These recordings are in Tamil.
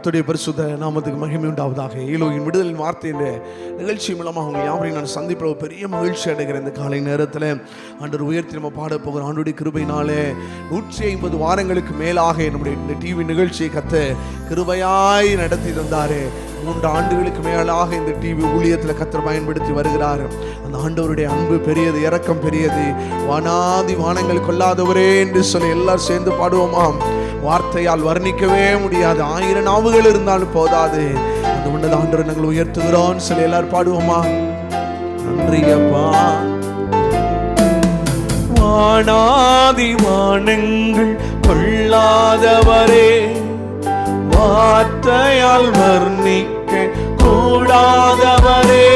கர்த்தருடைய பரிசுத்த நாமத்துக்கு மகிமை உண்டாவதாக. ஏலோயின் விடுதலின் வார்த்தை என்ற நிகழ்ச்சி மூலமாக அவங்க யாவரையும் நான் சந்திப்ப பெரிய மகிழ்ச்சி அடைகிறேன். இந்த காலை நேரத்தில் ஆண்டவர் உயர்த்தி நம்ம பாட போகிற ஆண்டுடைய கிருபையினாலே 150 வாரங்களுக்கு மேலாக நம்முடைய இந்த டிவி நிகழ்ச்சியை கிருபையாய் நடத்தி தந்தாரு. 3 ஆண்டுகளுக்கு மேலாக இந்த டிவி ஊழியத்தில் கர்த்தர் பயன்படுத்தி வருகிறார். அந்த ஆண்டவருடைய அன்பு பெரியது, இரக்கம் பெரியது. வானாதி வானங்கள் கொள்ளாதவரே என்று சொல்லி எல்லாரும் சேர்ந்து பாடுவோமாம். வார்த்தையால் வர்ணிக்கவே முடியாது, 1000 நாவுகள் இருந்தாலும் போதாது. அந்த உன்னத ஆண்டவரை நாங்கள் உயர்த்துகிறோம் சொல்லி எல்லாரும் பாடுவோமா. நன்றியப்பா. வானாதி வானங்கள் கொள்ளாதவரே, வார்த்தையால் வர்ணிக்க கூடாதவரே,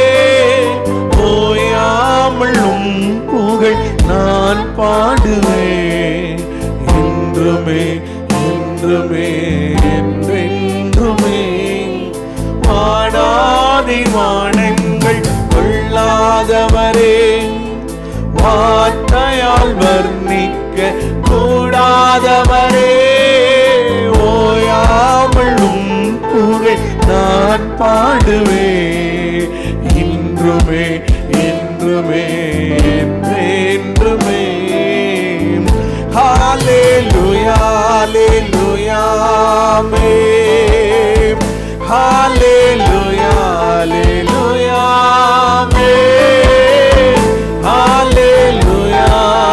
ஓயாமல் உம் புகழ் நான் பாடுவேன் என்றுமே என்றுமே என்றென்றுமே. வானாதி வானங்கள் கொள்ளாதவரே, வார்த்தையால் வர்ணிக்க கூடாதவரே, ஓயாமல் உம் புகழ் நான் பாடுவேன் இன்றுமே என்றுமே என்றென்றுமே. ஹல்லேலூயா ஹல்லேலூயா ஆமென். ஹல்லேலூயா ஹல்லேலூயா ஆமென். ஹல்லேலூயா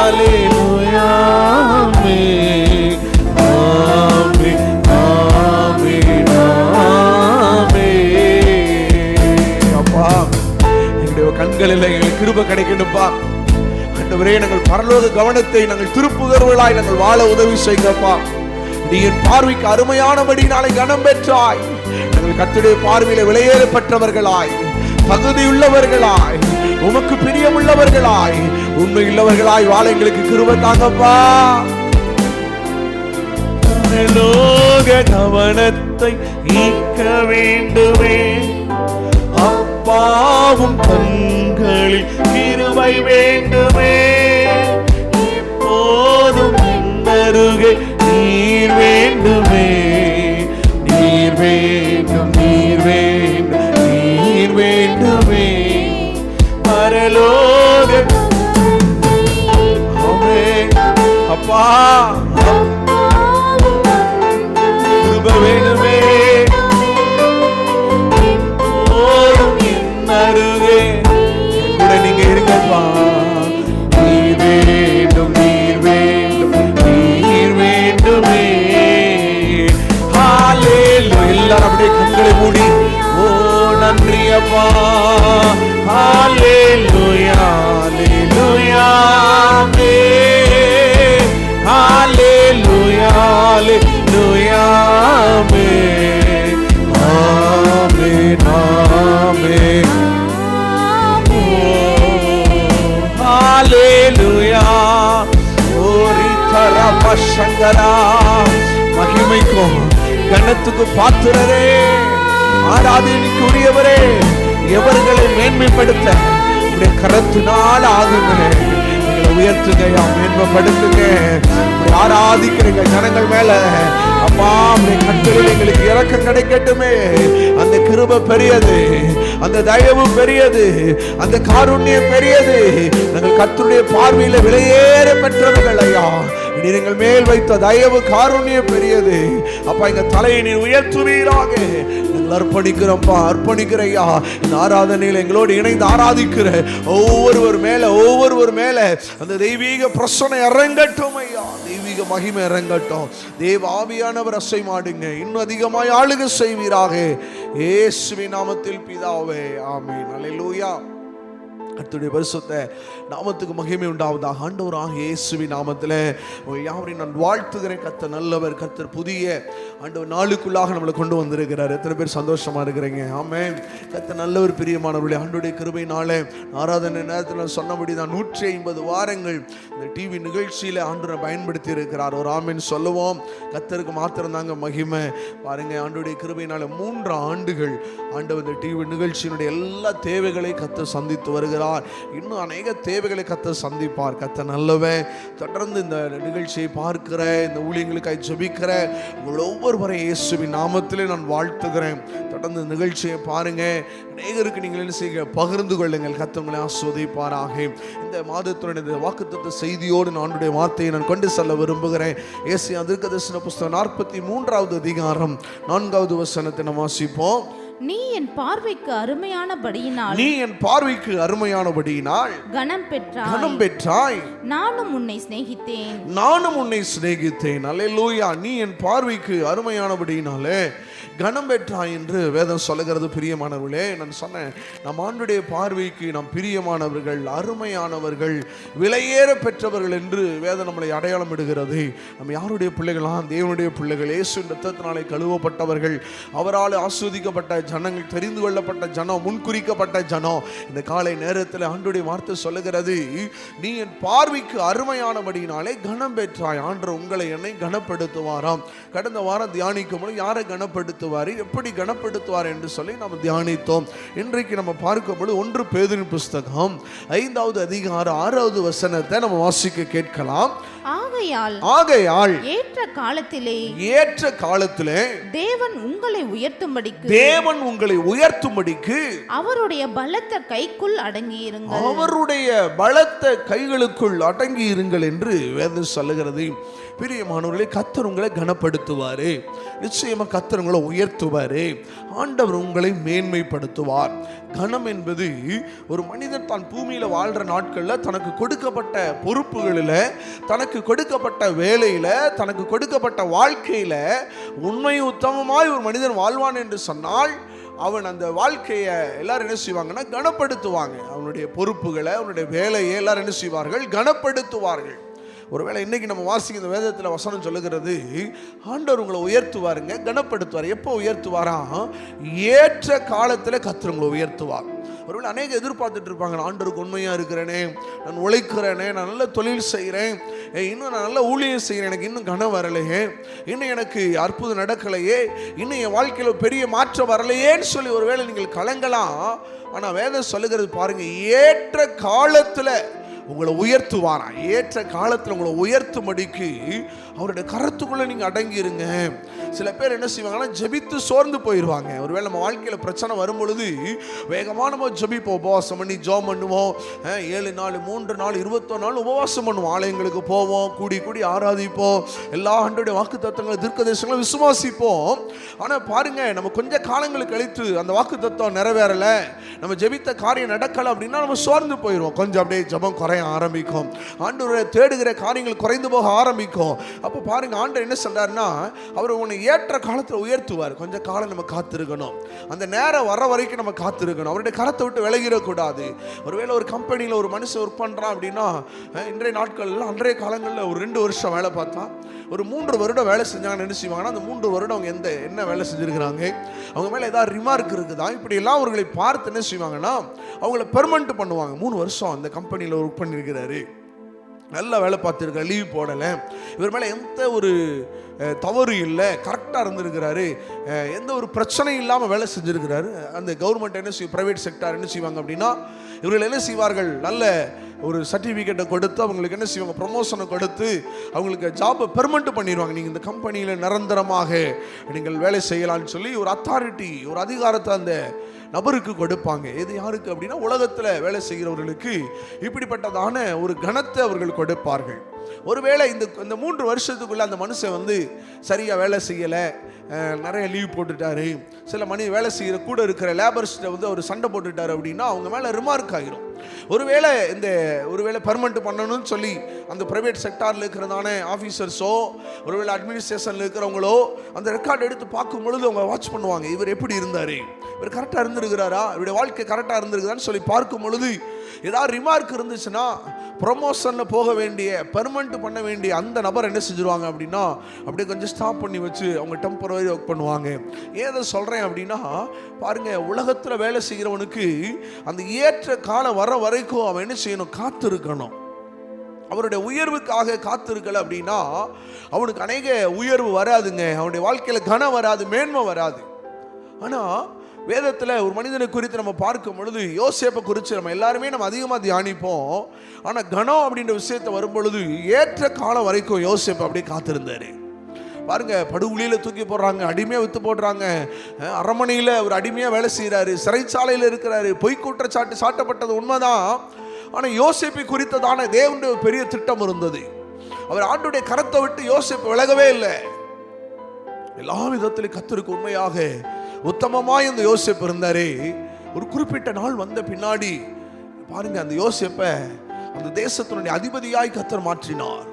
ஹல்லேலூயா ஆமென். ஆமென் ஆமென் ஆமென். அப்பா, எங்களுடைய கண்களில் எங்களுக்கு கிருபை கிடைக்கணும்பா. ஆண்டவரே, நாங்கள் பரலோக கவனத்தை நாங்கள் திருப்புகிறவர்களாய் நாங்கள் வாழ உதவி செய்யுங்கப்பா. நீ என் பார்வைக்கு அருமையானபடி நாளை கனம் பெற்றாய். நாங்கள் கர்த்தருடைய பார்வையில விலையேறப்பட்டவர்களாய், தகுதியுள்ளவர்களாய், உமக்கு பிரியமுள்ளவர்களாய், உண்மையுள்ளவர்களாய் வாழ எங்களுக்கு கிருபை தாங்கப்பா. பரலோக கவனத்தை ஈர்க்க வேண்டுமே, அப்பாவும் கண்களில் கிருபை வேண்டுமே, எப்போதும் அருகே நீர் வேண்டுமே, நீர் வேண்டும் நீர் வேண்டும் நீர் வேண்டுமே. பரலோக அப்பா கிருபை வேண்டுமே, எப்போதும் என் அருகே கூட நீங்க இருங்கப்பா. நீர் வேண்டும் நீர் வேண்டும் நீர் வேண்டுமே. ஹல்லேலூயா. எல்லாரும் அப்படியே கண்களை மூடி ஓ நன்றி அப்பா. ஹல்லேலூயா ஹல்லேலூயா ஆமென். ஹல்லேலூயா ஹல்லேலூயா ஆமென். ஆமென் ஆமென். ஹல்லேலூயா. ஓரி தரபஷங்கரா. மகிமைக்கும் கனத்துக்கு பாத்திரரே, ஆராதனைக்குரியவரே, எவர்களை மேன்மைப்படுத்த உடைய கரத்தினால் ஆகுங்களே. உயர்த்துங்க, மேன்மைப்படுத்துங்க, ஆராதிக்கிறீங்க ஜனங்கள் மேல. அப்பா, கண்களில் எங்களுக்கு இரக்கம் கிடைக்கட்டுமே. அந்த கிருபை பெரியது, அந்த தயவு பெரியது, அந்த காருண்யம் பெரியது. நாங்கள் கர்த்தருடைய பார்வையில விலையேற பெற்றவர்கள் ஐயா. நீங்கள் மேல் வைத்த தயவு காருண்யம் பெரியது. அப்பா, எங்க தலையை நீர் உயர்த்துவீராக. நாங்கள் அர்ப்பணிக்கிறோம்ப்பா, அர்ப்பணிக்கிறையா. இந்த ஆராதனையில் எங்களோடு இணைந்து ஆராதிக்கிற ஒவ்வொருவர் மேல அந்த தெய்வீக பிரசனை இறங்கட்டும் ஐயா. தெய்வீக மகிமை இறங்கட்டும். தேவ ஆவியானவர் அசைமாடுங்க, இன்னும் அதிகமாய் ஆளுகை செய்வீராக. இயேசுவின் நாமத்தில் பிதாவே ஆமென். அல்லேலூயா. கர்த்தருடைய பரிசுத்த நாமத்துக்கு மகிமை உண்டாவதாக. ஆண்டவராகிய இயேசுவின் நாமத்தில் யாவரையும் நான் வாழ்த்துகிறேன். கர்த்தர் நல்லவர். கர்த்தர் புதிய ஆண்டவர் நாளுக்குள்ளாக நம்மளை கொண்டு வந்திருக்கிறார். எத்தனை பேர் சந்தோஷமா இருக்கிறீங்க? ஆமென். கர்த்தர் நல்லவர். பிரியமானவர்களே, ஆண்டவருடைய கிருபையினாலே ஆராதனை நேரத்தில் சொன்னபடி தான் 150 வாரங்கள் இந்த டிவி நிகழ்ச்சியில் ஆண்டவரை பயன்படுத்தி இருக்கிறார். ஒரு ஆமென் சொல்லுவோம். கர்த்தருக்கு மாத்திரம் தாங்க மகிமை. பாருங்க, ஆண்டவருடைய கிருபையினால 3 ஆண்டுகள் ஆண்டவர் இந்த டிவி நிகழ்ச்சியினுடைய எல்லா தேவைகளை கர்த்தர் சந்தித்து வருகிறார். இன்னும் அநேக தேவைகளை கர்த்தர் சந்திப்பார். கர்த்தர் நல்லவன். தொடர்ந்து இந்த நிகழ்ச்சியை பார்க்கிற, இந்த ஊழியங்களுக்காக ஜெபிக்கிற உங்கள் ஒவ்வொருவரையும் இயேசுவின் நாமத்திலே நான் வாழ்த்துகிறேன். தொடர்ந்து நிகழ்ச்சியை பாருங்க. அநேகருக்கு நீங்கள் என்ன செய்ய பகிர்ந்து கொள்ளுங்கள். கர்த்தர் உங்களை ஆசீர்வதிப்பாராக. இந்த மாதத்தினுடைய வாக்குத்தத்த செய்தியோடு நான் வார்த்தையை நான் கொண்டு செல்ல விரும்புகிறேன். ஏசாயா தீர்க்கதரிசன புத்தகம் 43வது அதிகாரம் 4வது வசனத்தை நாம் வாசிப்போம். நீ என் பார்வைக்கு அருமையானபடியினால் கனம் பெற்றாய். நானும் உன்னை சிநேகித்தேன். அல்லேலூயா. நீ என் பார்வைக்கு அருமையானபடியினாலே கனம் பெற்றாய் என்று வேதம் சொல்லுகிறது. பிரியமானவர்களே, நான் சொன்னேன், நம் ஆண்டுடைய பார்வைக்கு நாம் பிரியமானவர்கள், அருமையானவர்கள், விலையேற பெற்றவர்கள் என்று வேதம் நம்மளை அடையாளம் இடுகிறது. நம்ம யாருடைய பிள்ளைகளாம்? தேவனுடைய பிள்ளைகள். இயேசுவின் இரத்தத்தினாலே கழுவப்பட்டவர்கள், அவரால் ஆஸ்வதிக்கப்பட்ட ஜனங்கள், தெரிந்து கொள்ளப்பட்ட ஜனம், முன்குறிக்கப்பட்ட ஜனம். இந்த காலை நேரத்தில் ஆண்டவருடைய வார்த்தை சொல்லுகிறது, நீ என் பார்வைக்கு அருமையானபடியினாலே கனம் பெற்றாய். ஆண்டவர் உங்களை என்னை கனப்படுத்துவாராம். கடந்த வாரம் தியானிக்கும் போது யாரை கனப்படுத்துவார், எப்படி கனப்படுத்துவார் என்று சொல்லி நாம் தியானித்தோம். இன்றைக்கு நம்ம பார்க்கும்போது 1 பேதுரு புஸ்தகம் 5வது அதிகாரம் 6வது வசனத்தை நம்ம வாசிக்க கேட்கலாம். ஆகையால் ஏற்ற காலத்திலே தேவன் உங்களை உயர்த்தும்படிக்கு அவருடைய பலத்த கைகளுக்குள் அடங்கி இருங்கள் என்று வேதம் சொல்லுகிறது. பிரியமானவர்களே, கர்த்தர் உங்களை கனப்படுத்துவாரு. நிச்சயமா கர்த்தர் உங்களை உயர்த்துவாரு. ஆண்டவர் உங்களை மேன்மைப்படுத்துவார். கனம் என்பது ஒரு மனிதன் தான் பூமியில வாழ்ற நாட்கள்ல தனக்கு கொடுக்கப்பட்ட பொறுப்புகளில், தனக்கு கொடுக்கப்பட்ட வேலையில, தனக்கு கொடுக்கப்பட்ட வாழ்க்கையில உண்மை உத்தமமாய் ஒரு மனிதன் வாழ்வான் என்று சொன்னால் அவன் அந்த வாழ்க்கையை எல்லாரும் என்ன செய்வாங்கன்னா கனப்படுத்துவாங்க. அவனுடைய பொறுப்புகளை, அவனுடைய வேலையை எல்லாரும் என்ன செய்வார்கள்? கனப்படுத்துவார்கள். ஒருவேளை இன்னைக்கு நம்ம வாசிக்கிற வேதத்தில் வசனம் சொல்லுகிறது, ஆண்டவர் உங்களை உயர்த்துவாருங்க, கனப்படுத்துவார். எப்போ உயர்த்துவாரா? ஏற்ற காலத்தில் கர்த்தர் உங்களை உயர்த்துவார். ஒருவேளை அநேக எதிர்பார்த்துட்டு இருப்பாங்க, ஆண்டவருக்கு உண்மையாக இருக்கிறேனே, நான் உழைக்கிறேனே, நான் நல்ல தொழில் செய்கிறேன், இன்னும் நான் நல்ல ஊழியம் செய்கிறேன், எனக்கு இன்னும் கனம் வரலையே, இன்னும் எனக்கு அற்புதம் நடக்கலையே, இன்னும் என் வாழ்க்கையில் பெரிய மாற்றம் வரலையேன்னு சொல்லி ஒருவேளை நீங்கள் கலங்கலாம். ஆனால் வேதம் சொல்லுகிறது பாருங்க, ஏற்ற காலத்தில் உங்களை உயர்த்துவாரா. ஏற்ற காலத்தில் உங்களை உயர்த்தும்படிக்கு அவருடைய கரத்துக்குள்ள நீங்க அடங்கி இருங்க. சில பேர் என்ன செய்வாங்கன்னா ஜெபித்து சோர்ந்து போயிடுவாங்க. ஒருவேளை நம்ம வாழ்க்கையில பிரச்சனை வரும் பொழுது வேகமா நம்ம ஜெபிப்போம், உபவாசம் பண்ணி ஜெபம் பண்ணுவோம். 7 நாள் 3 நாள் 21 நாள் உபவாசம் பண்ணுவோம். ஆலயங்களுக்கு போவோம், கூடி ஆராதிப்போம், எல்லா ஆண்டவருடைய வாக்குத்தத்தங்களை தீர்க்கதரிசனங்களை விசுவாசிப்போம். ஆனா பாருங்க, நம்ம கொஞ்ச காலங்களுக்கு கழித்து அந்த வாக்குத்தத்தம் நிறைவேறல, நம்ம ஜெபித்த காரியம் நடக்கல அப்படின்னா நம்ம சோர்ந்து போயிடுவோம். கொஞ்சம் அப்படியே ஜெபம் குறைய ஆரம்பிக்கும், ஆண்டவரை தேடுகிற காரியங்கள் குறைந்து போக ஆரம்பிக்கும். அப்போ பாருங்க, ஆண்டவர் என்ன சொல்றாருன்னா, அவர் உன்னை ஏற்ற காலத்தில் உயர்த்துவார். கொஞ்சம் காலம் நம்ம காத்திருக்கணும், அந்த நேரம் வர வரைக்கும் நம்ம காத்திருக்கணும். அவருடைய கரத்தை விட்டு விலகிடக்கூடாது. ஒருவேளை ஒரு கம்பெனியில் ஒரு மனுஷன் ஒர்க் பண்ணுறான் அப்படின்னா, இன்றைய நாட்கள்ல அன்றைய காலங்களில் ஒரு 2 வருஷம் வேலை பார்த்தா, ஒரு 3 வருடம் வேலை செஞ்சாங்கன்னு என்ன செய்வாங்கன்னா, அந்த 3 வருடம் அவங்க என்ன வேலை செஞ்சுருக்கிறாங்க, அவங்க மேலே ஏதாவது ரிமார்க் இருக்குதா, இப்படி எல்லாம் அவர்களை பார்த்து என்ன செய்வாங்கன்னா அவங்கள பெர்மனன்ட் பண்ணுவாங்க. 3 வருஷம் அந்த கம்பெனியில் ஒர்க் பண்ணியிருக்கிறாரு, நல்ல வேலை பார்த்துருக்காரு, லீவ் போடலை, இவர் மேலே எந்த ஒரு தவறு இல்லை, கரெக்டாக இருந்திருக்கிறாரு, எந்த ஒரு பிரச்சனையும் இல்லாமல் வேலை செஞ்சுருக்கிறாரு. அந்த கவர்மெண்ட் என்ன செய்யும், ப்ரைவேட் செக்டார் என்ன செய்வாங்க அப்படின்னா, இவர்கள் என்ன செய்வார்கள், நல்ல ஒரு சர்டிஃபிகேட்டை கொடுத்து அவங்களுக்கு என்ன செய்வாங்க, ப்ரமோஷனை கொடுத்து அவங்களுக்கு ஜாபை பெர்மனன்ட் பண்ணிடுவாங்க. நீங்கள் இந்த கம்பெனியில் நிரந்தரமாக நீங்கள் வேலை செய்யலாம்னு சொல்லி ஒரு அத்தாரிட்டி, ஒரு அதிகாரத்தை அந்த நபருக்கு கொடுப்பாங்க. எது யாருக்கு அப்படின்னா, உலகத்தில் வேலை செய்கிறவர்களுக்கு இப்படிப்பட்டதான ஒரு கனத்தை அவர்கள் கொடுப்பார்கள். ஒருவேளை இந்த 3 வருஷத்துக்குள்ள அந்த மனுஷன் சரியா வேலை செய்யலை, நிறைய லீவ் போட்டுட்டாரு, சில வேலை செய்கிற கூட இருக்கிற லேபர்ஸ்கிட்ட அவர் சண்டை போட்டுட்டாரு அப்படின்னா அவங்க மேலே ரிமார்க் ஆகிரும். ஒருவேளை பெர்மனன்ட் பண்ணணும்னு சொல்லி அந்த பிரைவேட் செக்டாரில் இருக்கிறதான ஆஃபீஸர்ஸோ ஒருவேளை அட்மினிஸ்ட்ரேஷனில் இருக்கிறவங்களோ அந்த ரெக்கார்டு எடுத்து பார்க்கும் பொழுது அவங்க வாட்ச் பண்ணுவாங்க, இவர் எப்படி இருந்தார், இவர் கரெக்டாக இருந்திருக்கிறாரா, இவருடைய வாழ்க்கை கரெக்டாக இருந்திருக்குதான்னு சொல்லி பார்க்கும் பொழுது ஏதாவது ரிமார்க் இருந்துச்சுன்னா ப்ரொமோஷனில் போக வேண்டிய பெர்மனன்ட் பண்ண வேண்டிய அந்த நபர் என்ன செஞ்சுருவாங்க அப்படின்னா அப்படியே கொஞ்சம் ஸ்டாப் பண்ணி வச்சு அவங்க டெம்பரரி ஒர்க் பண்ணுவாங்க. ஏதை சொல்கிறேன் அப்படின்னா பாருங்கள், உலகத்தில் வேலை செய்கிறவனுக்கு அந்த ஏற்ற காலம் வர வரைக்கும் அவன் என்ன செய்யணும், காத்திருக்கணும். அவருடைய உயர்வுக்காக காத்திருக்கலை அப்படின்னா அவனுக்கு அநேக உயர்வு வராதுங்க, அவனுடைய வாழ்க்கையில் கனம் வராது, மேன்மை வராது. ஆனால் வேதத்தில் ஒரு மனிதனை குறித்து நம்ம பார்க்கும் பொழுது யோசேப்பை குறித்து நம்ம எல்லாருமே நம்ம அதிகமாக தியானிப்போம். ஆனால் கனம் அப்படின்ற விஷயத்தை வரும் பொழுது ஏற்ற காலம் வரைக்கும் யோசேப்பு அப்படியே காத்திருந்தார். பாருங்க, படுகுழியில் தூக்கி போடுறாங்க, அடிமையாக விற்று போடுறாங்க, அரண்மனையில் ஒரு அடிமையாக வேலை செய்கிறாரு, சிறைச்சாலையில் இருக்கிறாரு, பொய் குற்றச்சாட்டு சாட்டப்பட்டது உண்மைதான். ஆனால் யோசேப்பை குறித்ததான தேவனுடைய பெரிய திட்டம் இருந்தது. அவர் ஆண்டுடைய கரத்தை விட்டு யோசேப்பு விலகவே இல்லை. எல்லா விதத்திலும் கர்த்தருக்கு உண்மையாக உத்தமமாய் அந்த யோசேப்பு இருந்தாரே. ஒரு குறிப்பிட்ட நாள் வந்த பின்னாடி பாருங்க, அந்த யோசேப்பை அந்த தேசத்தினுடைய அதிபதியாய் கர்த்தர் மாற்றினார்.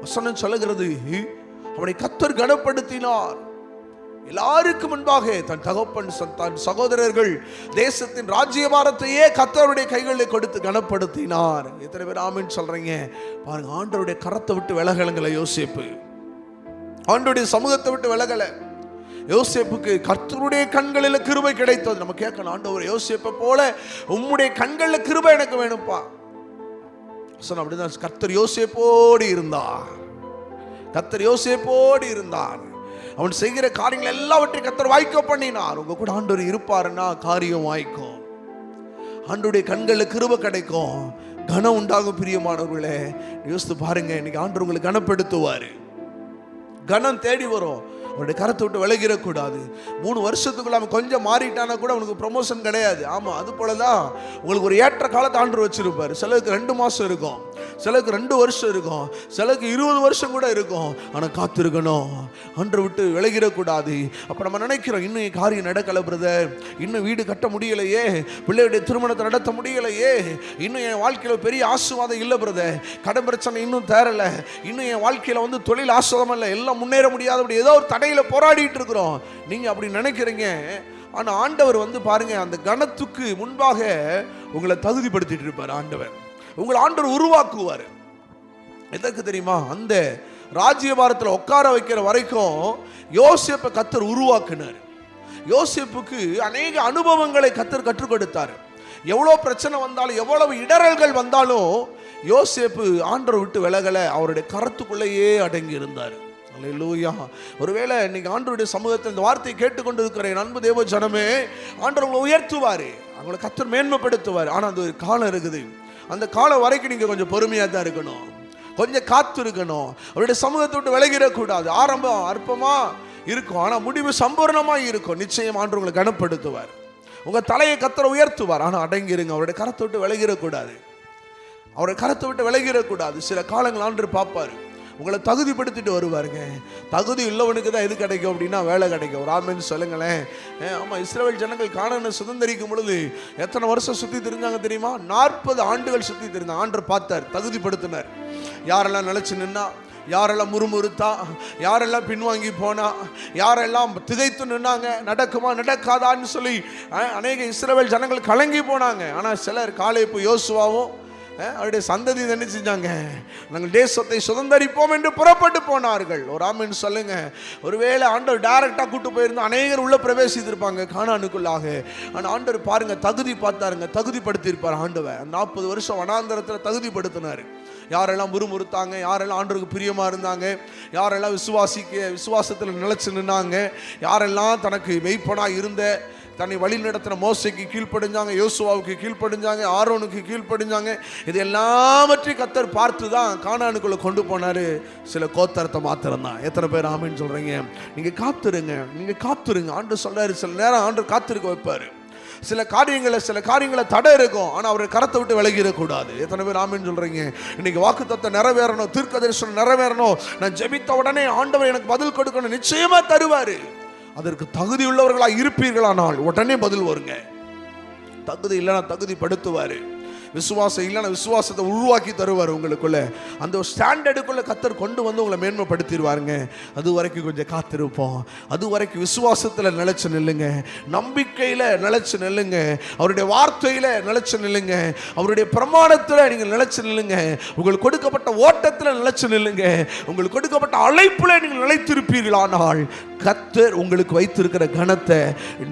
வசனம் சொல்லுகிறது, அவனை கர்த்தர் கனப்படுத்தினார். எல்லாருக்கும் முன்பாக தன் தகப்பன், தன் சகோதரர்கள், தேசத்தின் ராஜ்யபாரத்தையே கர்த்தருடைய கைகளில் கொடுத்து கனப்படுத்தினார். எத்தனை பேர் ஆமென் சொல்றீங்க? பாருங்க, ஆண்டவருடைய கரத்தை விட்டு விலகலங்களை யோசேப்பு, ஆண்டவருடைய சமூகத்தை விட்டு விலகல. யோசேப்புக்கு கர்த்தருடைய கண்களில் கிருபை கிடைத்தது. நம்ம கேட்கணும், ஆண்டவர் யோசேப்பை போல உம்முடைய கண்களில் கிருபை எனக்கு வேணும்ப்பா. அப்படிதான் கர்த்தர் யோசேப்போடு இருந்தார். கர்த்தர் யோசேப்போடு இருந்தார். அவன் செய்கிற காரியங்கள் எல்லாவற்றையும் கர்த்தர் வாய்க்க பண்ணினார். உங்க கூட ஆண்டவர் இருப்பாருன்னா காரியம் வாய்க்கும். ஆண்டவருடைய கண்களில் கிருபை கிடைக்கும், கனம் உண்டாகும். பிரியமானவர்களே, யோசித்து பாருங்க, இன்னைக்கு ஆண்டவர் உங்களை கனப்படுத்துவாரு, கனம் தேடி வரும். அவனுடைய கரத்தை விட்டு விலகிடக்கூடாது. 3 வருஷத்துக்குள்ள அவன் கொஞ்சம் மாறிட்டானா கூட அவனுக்கு ப்ரொமோஷன் கிடையாது. ஆமாம், அது போலதான் உங்களுக்கு ஒரு ஏற்ற காலத்தை ஆண்டவர் வச்சிருப்பார். சிலருக்கு 2 மாதம் இருக்கும், சிலருக்கு 2 வருஷம் இருக்கும், சிலருக்கு 20 வருஷம் கூட இருக்கும். ஆனால் காத்திருக்கணும், ஆண்டவர் விட்டு விலகிடக்கூடாது. அப்போ நம்ம நினைக்கிறோம், இன்னும் என் காரியம் நடக்கலை பிரதர், இன்னும் வீடு கட்ட முடியலையே, பிள்ளையுடைய திருமணத்தை நடத்த முடியலையே, இன்னும் என் வாழ்க்கையில் பெரிய ஆசீர்வாதம் இல்லை பிரதர், கடன் பிரச்சனை இன்னும் தேரல, இன்னும் என் வாழ்க்கையில் தொழில் ஆசீர்வாதம் இல்லை, எல்லாம் முன்னேற முடியாதபடி ஏதோ ஒரு தடையில் போராடிட்டு இருக்கிறோம். நீங்க அப்படி நினைக்கிறீங்க. ஆனா ஆண்டவர் பாருங்க, அந்த கணத்துக்கு முன்பாக உங்களை தகுதிப்படுத்திட்டு இருப்பார். ஆண்டவர் உங்களை ஆண்டவர் உருவாக்குவார். எதற்கு தெரியுமா? அந்த ராஜ்யபாரத்தில் உட்கார வைக்கிற வரைக்கும் யோசேப்பை கர்த்தர் உருவாக்குனார். யோசேப்புக்கு அநேக அனுபவங்களை கர்த்தர் கற்றுக் கொடுத்தார். எவ்வளோ பிரச்சனை வந்தாலும், எவ்வளவு இடரல்கள் வந்தாலும் யோசேப்பு ஆண்டவர் விட்டு விலகலை, அவருடைய கரத்துக்குள்ளேயே அடங்கி இருந்தார். அல்லேலூயா. ஒருவேளை இன்னைக்கு ஆண்டவருடைய சமூகத்தில் இந்த வார்த்தையை கேட்டுக்கொண்டு இருக்கிற அன்பு தேவ ஜனமே, ஆண்டவர் உங்களை உயர்த்துவார், அவங்களை கர்த்தர் மேன்மைப்படுத்துவார். ஆனால் அது ஒரு காலம் இருக்குது. அந்த காலம் வரைக்கும் நீங்கள் கொஞ்சம் பொறுமையாக தான் இருக்கணும், கொஞ்சம் காத்து இருக்கணும். அவருடைய சமூகத்தை விட்டு விலகிடக்கூடாது. ஆரம்பம் அற்பமாக இருக்கும், ஆனால் முடிவு சம்பூர்ணமாக இருக்கும். நிச்சயம் ஆண்டவர் உங்களை கனப்படுத்துவார், உங்கள் தலையை கர்த்தர் உயர்த்துவார். ஆனால் அடங்கிருங்க, அவருடைய கரத்தை விட்டு விலகிடக்கூடாது, அவருடைய கரத்தை விட்டு விலகிடக்கூடாது. சில காலங்கள் ஆண்டவர் பார்ப்பார், உங்களை தகுதிப்படுத்திட்டு வருவாருங்க. தகுதி உள்ளவனுக்கு தான் எது கிடைக்கும் அப்படின்னா வேலை கிடைக்கும். ஒரு ஆமென் சொல்லுங்களேன். ஆமாம், இஸ்ரவேல் ஜனங்கள் கானானை சுதந்தரிக்கும் பொழுது எத்தனை வருஷம் சுற்றி தெரிஞ்சாங்க தெரியுமா? 40 ஆண்டுகள் சுற்றி தெரிந்தாங்க. ஆண்டவர் பார்த்தார், தகுதிப்படுத்தினார். யாரெல்லாம் நிலைச்சு நின்னா, யாரெல்லாம் முறுமுறுத்தா, யாரெல்லாம் பின்வாங்கி போனா, யாரெல்லாம் திகைத்து நின்னாங்க, நடக்குமா நடக்காதான்னு சொல்லி அநேக இஸ்ரவேல் ஜனங்கள் கலங்கி போனாங்க. ஆனால் சிலர் காலேப்பு யோசுவாவும் அவருடைய சந்ததி என்ன செஞ்சாங்க? நாங்கள் தேசத்தை சுதந்தரிப்போம் என்று புறப்பட்டு போனார்கள். ஒரு ஆமென் சொல்லுங்க. ஒருவேளை ஆண்டவர் டைரக்டா கூட்டு போயிருந்தா அநேகர் உள்ள பிரவேசித்திருப்பாங்க கானானுக்குள்ளாக. ஆனால் ஆண்டவர் பாருங்க, தகுதி பார்த்தாருங்க, தகுதிப்படுத்தியிருப்பார். ஆண்டவர் 40 வருஷம் வனாந்தரத்தில் தகுதிப்படுத்தினார். யாரெல்லாம் முறுமுறுத்தாங்க, யாரெல்லாம் ஆண்டவருக்கு பிரியமா இருந்தாங்க, யாரெல்லாம் விசுவாசத்தில் நிலைச்சு நின்னாங்க, யாரெல்லாம் தனக்கு மெய்ப்பனா இருந்த தன்னை வழி நடத்தின மோசைக்கு கீழ்ப்படிஞ்சாங்க, யோசுவாவுக்கு கீழ்ப்படிஞ்சாங்க, ஆரோனுக்கு கீழ்ப்படிஞ்சாங்க. இது எல்லாவற்றையும் கர்த்தர் பார்த்து தான் கானானுக்குள்ள கொண்டு போனாரு. சில கோத்தரத்தை மாத்திரம் தான். எத்தனை பேர் ஆமென் சொல்றீங்க? நீங்க காத்துருங்க, நீங்க காத்துருங்க. ஆண்டவர் சொல்றாரு, சில நேரம் ஆண்டவர் காத்திருக்க வைப்பாரு. சில காரியங்களை தடை இருக்கும், ஆனால் அவரை கரத்தை விட்டு விலகிடக்கூடாது. எத்தனை பேர் ஆமென் சொல்றீங்க? இன்னைக்கு வாக்குத்தத்தம் நிறைவேறணும், தீர்க்க தரிசனம் நிறைவேறணும், நான் ஜெபித்த உடனே ஆண்டவர் எனக்கு பதில் கொடுக்கணும், நிச்சயமா தருவாரு. அதற்கு தகுதி உள்ளவர்களா இருப்பீர்களானால் உடனே பதில் வருங்க. தகுதி இல்லைன்னா தகுதிப்படுத்துவாரு. விசுவாசம் இல்லைன்னா விசுவாசத்தை உருவாக்கி தருவார் உங்களுக்குள்ள. அந்த ஒரு ஸ்டாண்டர்டுக்குள்ள கர்த்தர் கொண்டு வந்து உங்களை மேன்மைப்படுத்திடுவாருங்க. அது வரைக்கும் கொஞ்சம் காத்திருப்போம். அது வரைக்கும் விசுவாசத்தில் நிலைச்சு நில்லுங்க, நம்பிக்கையில் நிலைச்சு நில்லுங்க, அவருடைய வார்த்தையில் நிலைச்சு நில்லுங்க, அவருடைய பிரமாணத்தில் நீங்கள் நிலைச்சு நில்லுங்க, உங்களுக்கு கொடுக்கப்பட்ட ஓட்டத்தில் நிலைச்சு நில்லுங்க, உங்களுக்கு கொடுக்கப்பட்ட அழைப்பில் நீங்கள் நிலைத்திருப்பீர்களானால் கர்த்தர் உங்களுக்கு வைத்திருக்கிற கனத்தை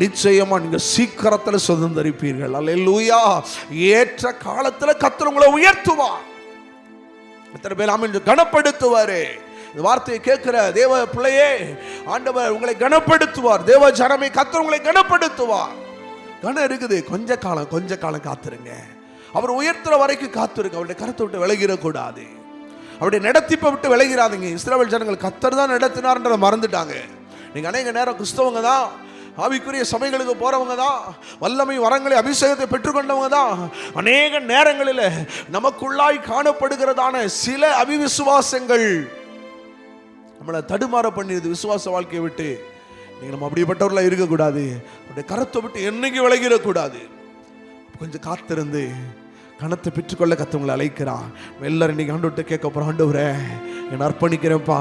நிச்சயமா நீங்க சீக்கிரத்தில் சுதந்தரிப்பீர்கள். அல்லேலூயா. ஏற்ற காலத்தில் கர்த்தர் உங்களை உயர்த்துவார். எத்தனை பேர் ஆமென் கனப்படுத்துவாரு. இந்த வார்த்தையை கேட்கிற தேவ பிள்ளையே, ஆண்டவர் உங்களை கனப்படுத்துவார். தேவ ஜனமே, கர்த்தர் உங்களை கனப்படுத்துவார். கனம் இருக்குது, கொஞ்ச காலம் காத்துருங்க. அவர் உயர்த்துற வரைக்கும் காத்துருங்க. அவருடைய கரத்தை விட்டு விலகிடக்கூடாது. அவருடைய நடத்திப்பை விட்டு விலகிறாதீங்க. இஸ்ரவேல் ஜனங்கள் கர்த்தர் தான் நடத்தினார்ன்றதை மறந்துட்டாங்க. நீங்க அநேக நேரம் கிறிஸ்தவங்க தான், ஆவிக்குரிய சபைகளுக்கு போறவங்க தான், வல்லமை வரங்களை அபிஷேகத்தை பெற்றுக்கொண்டவங்க தான், அநேக நேரங்களில் நமக்குள்ளாய் காணப்படுகிறதான சில அவிவிசுவாசங்கள் நம்மளை தடுமாற பண்ணிடுது. விசுவாச வாழ்க்கையை விட்டு நீங்க நம்ம அப்படிப்பட்டவர்களாக இருக்கக்கூடாது. அவருடைய கரத்தை விட்டு என்னைக்கு விலகிடக்கூடாது. கொஞ்சம் காத்திருந்து கனத்தை பெற்றுக்கொள்ள கத்தவங்களை அழைக்கிறான். எல்லாரும் இன்னைக்கு ஆண்டவர்கிட்ட கேட்க போறோம், ஆண்டவரே என்னை அர்ப்பணிக்கிறேன்ப்பா.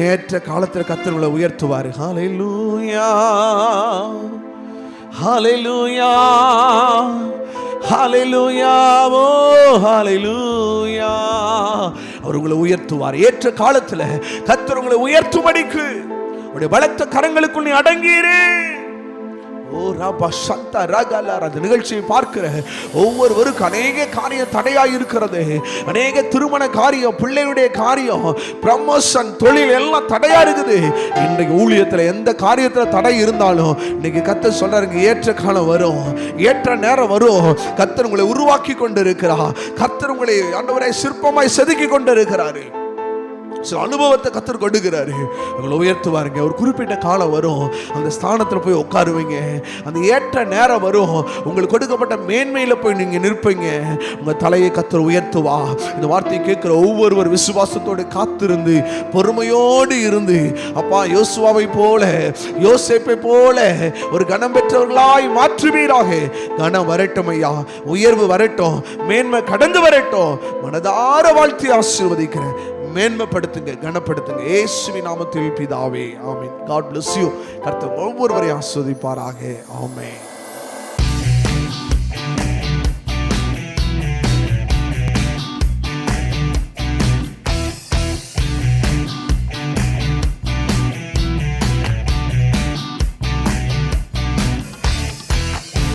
ஏற்ற காலத்தில் கத்தவங்களை உயர்த்துவார். ஹல்லேலூயா, ஹல்லேலூயா, ஹல்லேலூயா, ஓ ஹல்லேலூயா. அவர் உங்களை உயர்த்துவார். ஏற்ற காலத்தில் கர்த்தர் உங்களை உயர்த்தும்படிக்கு அவருடைய பலத்த கரங்களுக்குள் நீ அடங்கியிரு. ஓ ராபா சந்தா ராகலார். அந்த நிகழ்ச்சியை பார்க்கிற ஒவ்வொருவருக்கும் அநேக காரியம் தடையாக இருக்கிறது. அநேக திருமண காரியம், பிள்ளையுடைய காரியம், ப்ரமோஷன், தொழில் எல்லாம் தடையா இருக்குது. இன்றைக்கு ஊழியத்தில் எந்த காரியத்தில் தடை இருந்தாலும் இன்னைக்கு கர்த்தர் சொல்றாருங்க, ஏற்ற காலம் வரும், ஏற்ற நேரம் வரும். கர்த்தர் உங்களை உருவாக்கி கொண்டு இருக்கிறார். கர்த்தர் உங்களை ஆண்டவரே சிற்பமாய் செதுக்கி கொண்டு இருக்கிறாரு. சில அனுபவத்தை கர்த்தர் கொடுக்கிறாரு. உங்களை உயர்த்துவாருங்க. ஒரு குறிப்பிட்ட காலம் வரும், அந்த ஸ்தானத்தில் போய் உட்காருவீங்க. அந்த ஏற்ற நேரம் வரும், உங்களுக்கு கொடுக்கப்பட்ட மேன்மையில் போய் நீங்க நிற்பீங்க. உங்க தலையை கர்த்தர் உயர்த்துவா. இந்த வார்த்தையை கேட்கிற ஒவ்வொருவர் விசுவாசத்தோடு காத்திருந்து பொறுமையோடு இருந்து, அப்பா யோசுவாவை போல, யோசேப்பை போல ஒரு கனம் பெற்றவர்களாய் மாற்றுவீராக. கனம் வரட்டும் ஐயா, உயர்வு வரட்டும், மேன்மை கடந்து வரட்டும். மனதார வாழ்த்தி ஆசீர்வதிக்கிறேன். மேன்மைப்படுத்துங்க, கனப்படுத்துங்க. இயேசுவின் நாமத்தில் பிதாவே, ஆமென். God bless you. கர்த்தர் ஒவ்வொருவரையும் ஆசீர்வதிப்பாராக. ஆமென்.